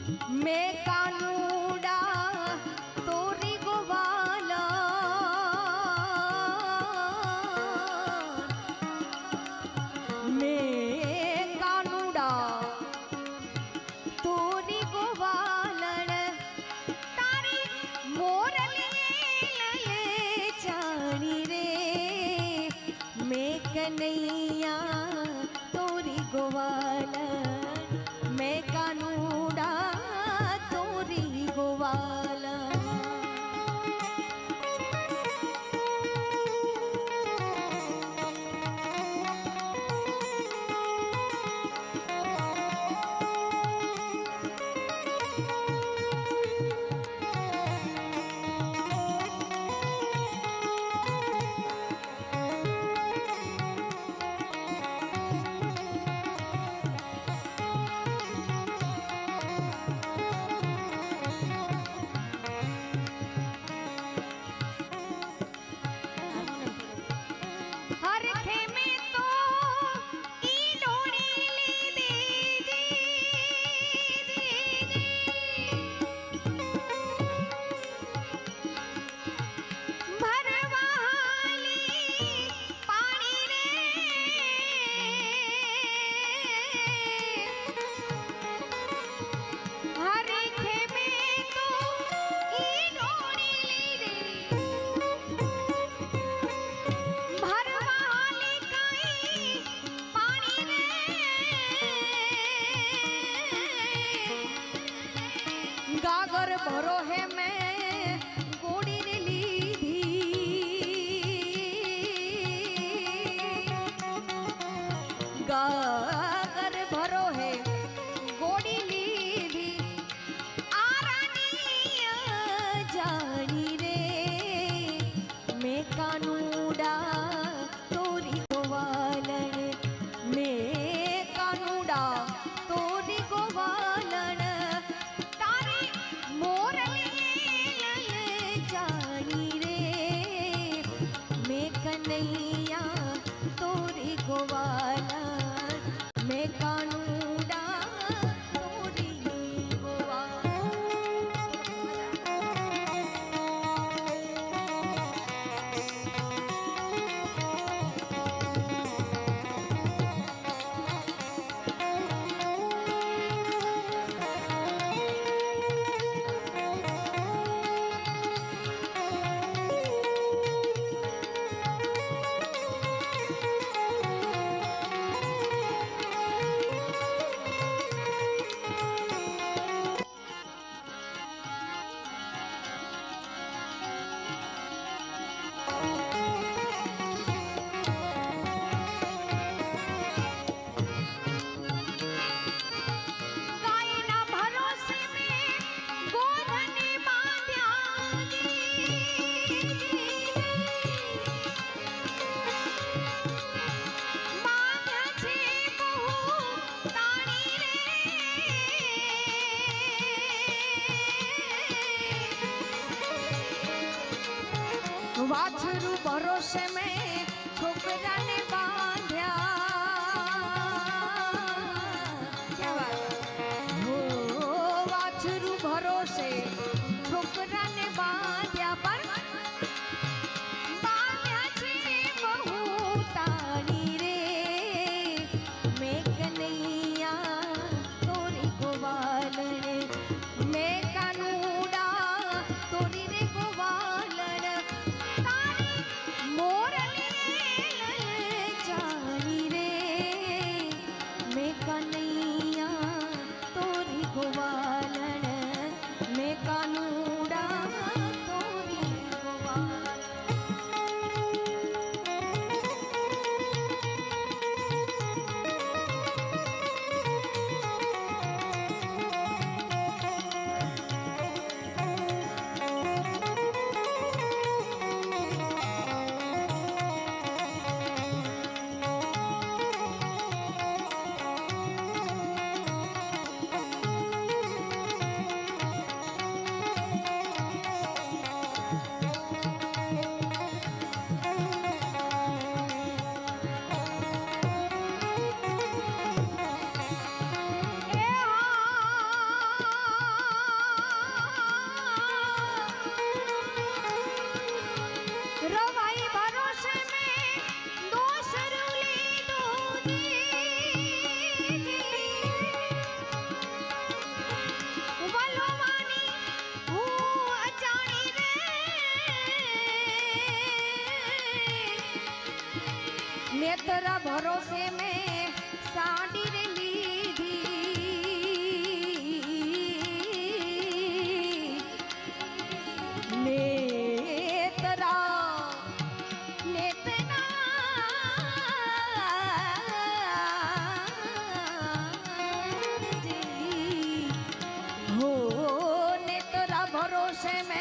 मैं कानूड़ा तोरी गोवाला मैं कानूड़ा तोरी गोवालण तारी मोरली लले जानी रे मैं कन्हैया तोरी गोवालण मैं कानूड़ा तोरी गोवालण। गागर भरो है मैं गोड़ी ने लीधी गागर भरो है गोड़ी लीधी आरानिया जानी रे मैं कानूड़ा तोरी गोवालण मैं कानूड़ा तोरी गोवालण कन्हैया तोरी गोवालण मैं कानूड़ा तोरी गोवालण। वाछरू भरोसे में छोकरा ने बांध्या क्या बात हो वाछरू भरोसे छोकरा ने बांध्या पर बांध्या छे बहु ताणी रे मैं कन्हैया तोरी गोवालण मैं कानूड़ा तोरी रे गोवालण मोरली तेरा भरोसे में साड़ी रे लीधी नेत्रा नेत्रा जी हो नेत्रा भरोसे में